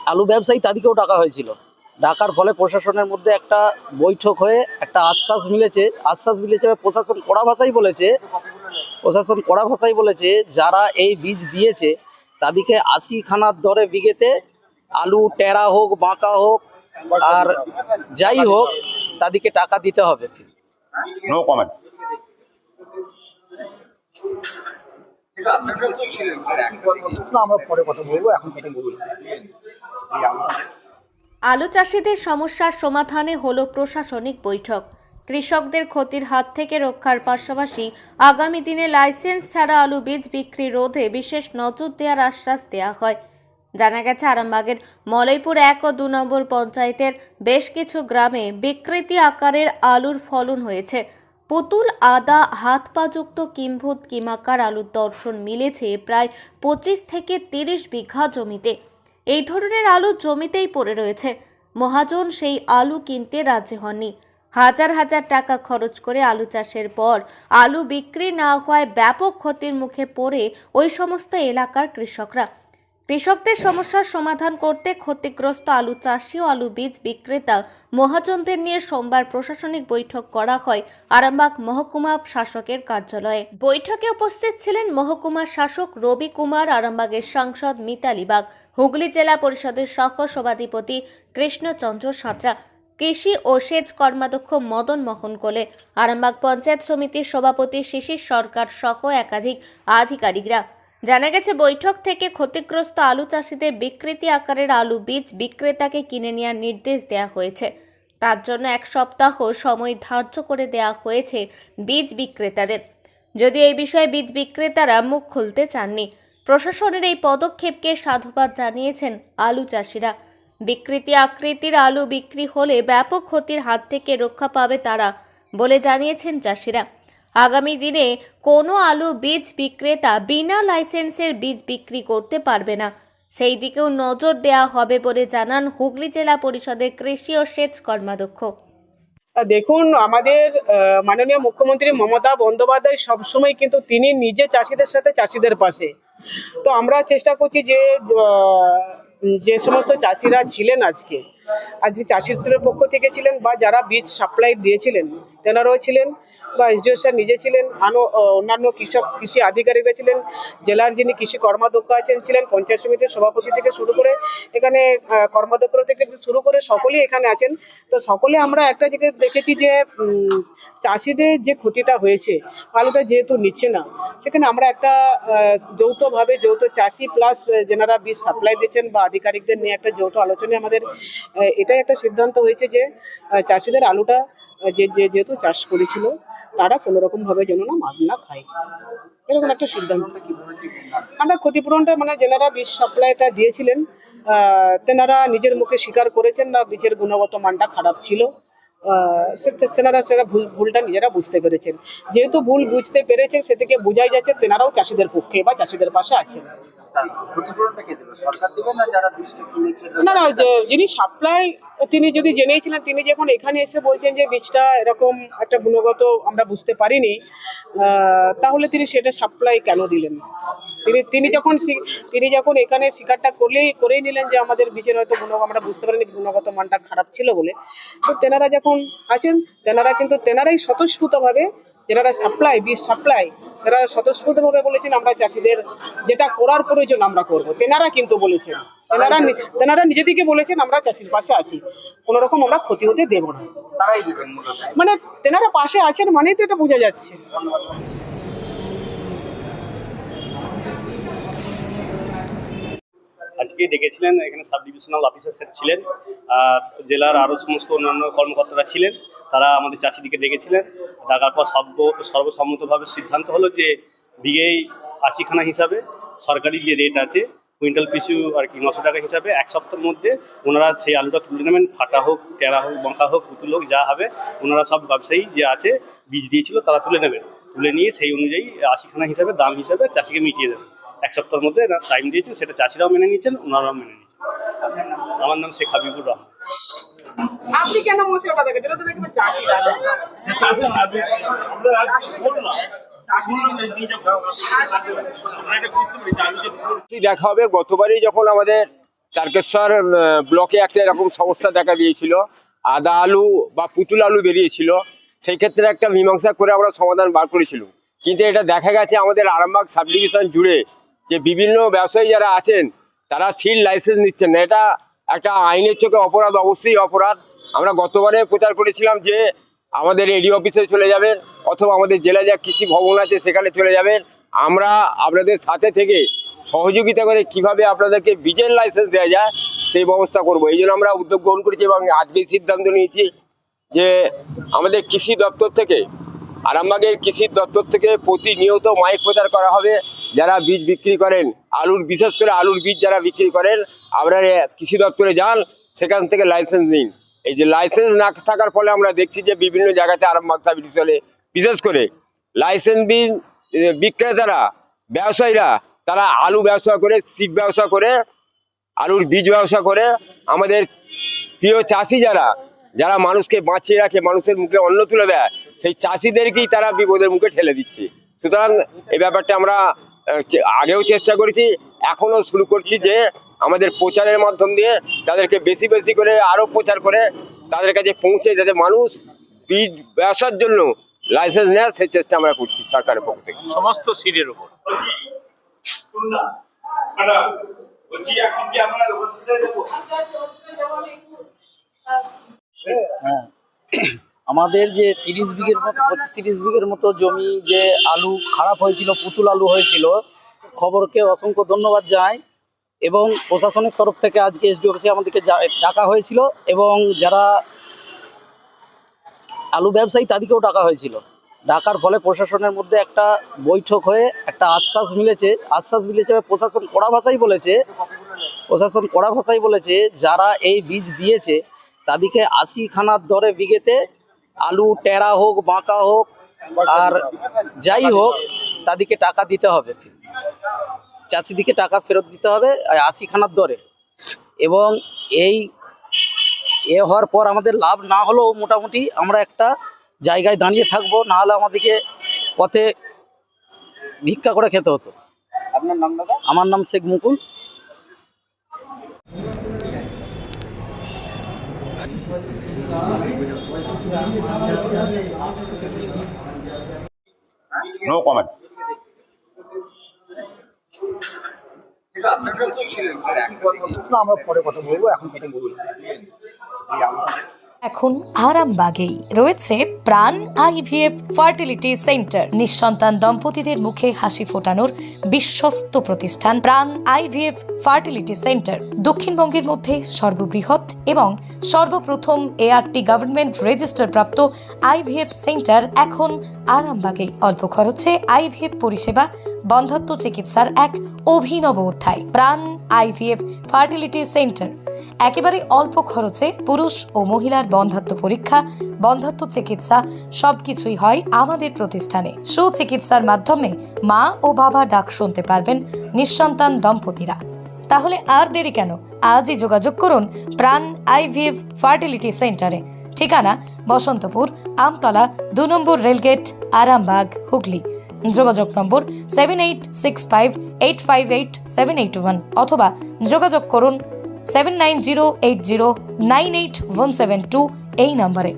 আলু ব্যবসায়ী তাদেরকেও ডাকা হয়েছিল। ডাকার ফলে প্রশাসনের মধ্যে একটা বৈঠক হয়ে একটা আশ্বাস মিলেছে। প্রশাসন কড়া ভাষায় বলেছে যারা এই বীজ দিয়েছে তাদেরকে 80 খানার দরে বিঘেতে আলু টেরা হোক বাঁকা হোক আর যাই হোক তাদেরকে টাকা দিতে হবে। No comment. আমরা পরে কথা বলবো, এখন কথা বলবো। আলু চাষিদের সমস্যার সমাধানে হলো প্রশাসনিক বৈঠক। কৃষকদের ক্ষতির হাত থেকে রক্ষার পাশাপাশি আগামী দিনে লাইসেন্স ছাড়া আলু বীজ বিক্রি রোধে বিশেষ নজর দেওয়ার আশ্বাস দেওয়া হয়। জানা গেছে আরামবাগের মলয়পুর 1 ও 2 নম্বর পঞ্চায়েতের বেশ কিছু গ্রামে বিকৃতি আকারের আলুর ফলন হয়েছে। পুতুল আদা হাত পাযুক্ত কিম্ভূত কিমাকার আলুর দর্শন মিলেছে প্রায় 25 থেকে 30 বিঘা জমিতে। এই ধরনের আলু জমিতেই পড়ে রয়েছে। মহাজন সেই আলু কিনতে রাজি হননি। হাজার হাজার টাকা খরচ করে আলু চাষের পর আলু বিক্রি না হওয়ায় ব্যাপক ক্ষতির মুখে পড়ে ওই সমস্ত এলাকার কৃষকরা। কৃষকদের সমস্যার সমাধান করতে ক্ষতিগ্রস্ত আলু চাষি ও আলু বীজ বিক্রেতা মহাজনদের নিয়ে সোমবার প্রশাসনিক বৈঠক করা হয় আরামবাগ মহকুমা শাসকের কার্যালয়ে। বৈঠকে উপস্থিত ছিলেন মহকুমা শাসক রবি কুমার, আরামবাগের সাংসদ মিতালি বাগ, হুগলি জেলা পরিষদের সহ সভাধিপতি কৃষ্ণচন্দ্র সাঁতরা, কৃষি ও সেচ কর্মাধ্যক্ষ মদন মোহন কোলে, আরামবাগ পঞ্চায়েত সমিতির সভাপতি শিশির সরকার সহ একাধিক আধিকারিকরা। জানা গেছে বৈঠক থেকে ক্ষতিগ্রস্ত আলু চাষিদের বিকৃতি আকারের আলু বীজ বিক্রেতাকে কিনে নেওয়ার নির্দেশ দেওয়া হয়েছে। তার জন্য 1 সপ্তাহ সময় ধার্য করে দেওয়া হয়েছে বীজ বিক্রেতাদের। যদিও এই বিষয়ে বীজ বিক্রেতারা মুখ খুলতে চাননি। প্রশাসনের এই পদক্ষেপকে সাধুবাদ জানিয়েছেন আলু চাষিরা। বিকৃতি আকৃতির আলু বিক্রি হলে ব্যাপক ক্ষতির হাত থেকে রক্ষা পাবে তারা বলে জানিয়েছেন চাষিরা। আগামী দিনে কোনো আলু বীজ বিক্রেতা বিনা লাইসেন্সের বীজ বিক্রি করতে পারবে না, সেই দিকেও নজর দেওয়া হবে বলে জানান হুগলি জেলা পরিষদের কৃষি ও সেচ কর্মাধ্যক্ষ। দেখুন, আমাদের মাননীয় মুখ্যমন্ত্রী মমতা বন্দ্যোপাধ্যায় সবসময় কিন্তু তিনি নিজে চাষিদের সাথে চাষিদের পাশে। তো আমরা চেষ্টা করছি যে সমস্ত চাষিরা ছিলেন আজকে চাষিদের পক্ষ থেকে ছিলেন বা যারা বীজ সাপ্লাই দিয়েছিলেন তেনারাও ছিলেন বা এসডিও স্যার নিজে ছিলেন, অন্যান্য কৃষি আধিকারিকরা ছিলেন, জেলার যিনি কৃষি কর্মাধ্যক্ষ আছেন ছিলেন, পঞ্চায়েত সমিতির সভাপতি থেকে শুরু করে এখানে কর্মাধ্যক্ষ থেকে শুরু করে সকলেই এখানে আছেন। তো সকলে আমরা একটা জায়গায় দেখেছি যে চাষিদের যে ক্ষতিটা হয়েছে আলুটা যেহেতু নিচ্ছে না, সেখানে আমরা একটা যৌথ চাষি প্লাস যেনারা বীজ সাপ্লাই দিচ্ছেন বা আধিকারিকদের নিয়ে একটা যৌথ আলোচনায় আমাদের এটাই একটা সিদ্ধান্ত হয়েছে যে চাষিদের আলুটা যেহেতু চাষ করেছিল তারা কোনো রকম ভাবে যেন না মার না খায়, এরকম একটা সিদ্ধান্ত। আমরা ক্ষতিপূরণটা যেনারা বীজ সাপ্লাইটা দিয়েছিলেন তেনারা নিজের মুখে স্বীকার করেছেন না বীজের গুণগত মানটা খারাপ ছিল। সেটা ভুলটা নিজেরা বুঝতে পেরেছেন। যেহেতু ভুল বুঝতে পেরেছেন সে থেকে বোঝাই যাচ্ছে তেনারাও চাষিদের পক্ষে বা চাষিদের পাশে আছেন। না, যিনি সাপ্লাই তিনি যদি জেনেছিলেন, তিনি যখন এখানে এসে বলছেন যে বীজটা এরকম একটা গুণগত আমরা বুঝতে পারিনি, তাহলে তিনি সেটা সাপ্লাই কেন দিলেন? তিনি যখন এখানে স্বীকারটা করেই নিলেন যে আমাদের বীজের হয়তো আমরা বুঝতে পারিনি গুণগত মানটা খারাপ ছিল বলে, তো তেনারা যখন আছেন তেনারাই স্বতঃস্ফূর্তভাবে যারা বীজ সাপ্লাই তারা স্বতঃস্ফূর্তভাবে বলেছেন আমরা চাষিদের যেটা করার প্রয়োজন আমরা করব। তেনারা কিন্তু বলেছেন, তেনারা নিজে থেকে বলেছেন আমরা চাষির পাশে আছি, কোনো রকম আমরা ক্ষতি হতে দেব না। তেনারা পাশে আছেন মানেই তো এটা বোঝা যাচ্ছে। আজকে ডেকেছিলেন, এখানে সাব ডিভিশনাল অফিসার স্যার ছিলেন, জেলার আরও সমস্ত অন্যান্য কর্মকর্তারা ছিলেন, তারা আমাদের চাষিদিকে ডেকেছিলেন। ডাকার পর সর্বসম্মতভাবে সিদ্ধান্ত হলো যে বিঘেই 80 খানা হিসাবে সরকারি যে রেট আছে কুইন্টাল পিছু আর কি 900 টাকা হিসাবে 1 সপ্তাহের মধ্যে ওনারা সেই আলুটা তুলে নেবেন। ফাটা হোক, টেরা হোক, বাঁকা হোক, পুতুল হোক, যা হবে ওনারা সব ব্যবসায়ী যে আছে বীজ দিয়েছিল তারা তুলে নেবেন। তুলে নিয়ে সেই অনুযায়ী 80 খানা হিসাবে দাম হিসাবে চাষিকে মিটিয়ে দেবেন। 1 সপ্তাহের মধ্যে টাইম দিয়েছেন, সেটা চাষিরাও মেনে নিচ্ছেন, ওনারাও মেনে নিচ্ছেন। আমার নাম শেখ হাবিবুর রহমান। আপনি কেন মশলাটা দেখেন? এটা তো দেখবেন চাষিরা দেখা হবে। গতবারই যখন আমাদের তারকেশ্বর ব্লকে একটা এরকম সমস্যা দেখা দিয়েছিল, আদা আলু বা পুতুল আলু বেরিয়েছিল। সেই ক্ষেত্রে একটা মীমাংসা করে আমরা সমাধান বার করেছিলাম। কিন্তু এটা দেখা গেছে আমাদের আরামবাগ সাব ডিভিশন জুড়ে যে বিভিন্ন ব্যবসায়ী যারা আছেন তারা সিল লাইসেন্স নিচ্ছেন না। এটা একটা আইনের চোখে অপরাধ, অবশ্যই অপরাধ। আমরা গতবারে প্রচার করেছিলাম যে আমাদের এডি অফিসে চলে যাবেন অথবা আমাদের জেলায় যা কৃষি ভবন আছে সেখানে চলে যাবেন। আমরা আপনাদের সাথে থেকে সহযোগিতা করে কিভাবে আপনাদেরকে বীজের লাইসেন্স দেওয়া যায় সেই ব্যবস্থা করব। এই জন্য আমরা উদ্যোগ গ্রহণ করেছি এবং আজকে সিদ্ধান্ত নিয়েছি যে আমাদের কৃষি দপ্তর থেকে, আরামবাগের কৃষি দপ্তর থেকে প্রতিনিয়ত মাইক প্রচার করা হবে। যারা বীজ বিক্রি করেন, আলুর, বিশেষ করে আলুর বীজ যারা বিক্রি করেন, আপনারা কৃষি দপ্তরে যান, সেখান থেকে লাইসেন্স নিন। এই যে লাইসেন্স না থাকার ফলে আমরা দেখছি যে বিভিন্ন জায়গাতে আরামবাগ সাব ডিভিশনে বিশেষ করে লাইসেন্সবিহীন বিক্রেতারা, ব্যবসায়ীরা, তারা আলু ব্যবসা করে, সিড ব্যবসা করে, আলুর বীজ ব্যবসা করে আমাদের প্রিয় চাষি যারা মানুষকে বাঁচিয়ে রাখে, মানুষের মুখে অন্ন তুলে দেয়, সেই চাষিদেরকেই তারা বিপদের মুখে ঠেলে দিচ্ছে। সুতরাং এই ব্যাপারটা আমরা আগেও চেষ্টা করেছি, এখনও শুরু করছি যে আমাদের প্রচারের মাধ্যম দিয়ে তাদেরকে বেশি বেশি করে আরও প্রচার করে তাদের কাছে পৌঁছে, যাতে মানুষ বীজ ব্যবসার জন্য লাইসেন্স নেয়, সেই চেষ্টা আমরা করছি সরকারের পক্ষ থেকে। সমস্ত সিটের উপর হ্যাঁ, আমাদের যে 30 বিঘের মতো, 25-30 বিঘের মতো জমি যে আলু খারাপ হয়েছিল, পুতুল আলু হয়েছিল, খবরকে অসংখ্য ধন্যবাদ জানাই। এবং প্রশাসনের তরফ থেকে আজকে এসডি অফিসে আমাদেরকে ডাকা হয়েছিল এবং যারা আলু ব্যবসায়ী তাদেরকেও ডাকা হয়েছিল। ডাকার ফলে প্রশাসনের মধ্যে একটা বৈঠক হয়ে একটা আশ্বাস মিলেছে। প্রশাসন কড়া ভাষায় বলেছে যারা এই বীজ দিয়েছে তাদেরকে 80 খানার দরে বিঘেতে আলু টেরা হোক, বাঁকা হোক, আর যাই হোক, তাদেরকে টাকা দিতে হবে, চাষিদিকে টাকা ফেরত দিতে হবে 80 খানার দরে। এবং এ হওয়ার পর আমাদের লাভ না হলেও মোটামুটি আমরা একটা জায়গায় দাঁড়িয়ে থাকবো, না হলে আমাদেরকে পথে ভিক্ষা করে খেতে হতো। আপনার নাম দাদা? আমার নাম শেখ মুকুল। No comment. আমরা পরে কথা বলবো, এখন কথা বলবো। এখন আরামবাগেই রয়েছে প্রাণ আইভিএফ ফার্টিলিটি সেন্টার। নিঃসন্তান দম্পতিদের মুখে হাসি ফোটানোর বিশ্বস্ত প্রতিষ্ঠান প্রাণ আইভিএফ ফার্টিলিটি সেন্টার দক্ষিণবঙ্গের মধ্যে সর্ববৃহৎ এবং সর্বপ্রথম এআরটি গভর্নমেন্ট রেজিস্টার প্রাপ্ত আইভিএফ সেন্টার এখন আরামবাগেই। অল্প খরচে আইভিএফ পরিষেবা, বন্ধ্যাত্ব চিকিৎসার এক অভিনব অধ্যায়। প্রাণ আইভিএফ ফার্টিলিটি সেন্টার একেবারে অল্প খরচে পুরুষ ও মহিলার বন্ধ্যাত্ব পরীক্ষা, বন্ধ্যাত্ব চিকিৎসা সবকিছুই হয় আমাদের প্রতিষ্ঠানে। সুচিকিৎসার মাধ্যমে মা ও বাবা ডাক শুনতে পারবেন নিঃসন্তান দম্পতিরা। তাহলে আর দেরি কেন? আজই যোগাযোগ করুন প্রাণ আইভিএফ ফার্টিলিটি সেন্টারে। ঠিকানা বসন্তপুর, আমতলা, 2 নম্বর রেলগেট, আরামবাগ, হুগলি। যোগাযোগ নম্বর 7865858781 অথবা যোগাযোগ করুন 7908098172 এই নম্বরে।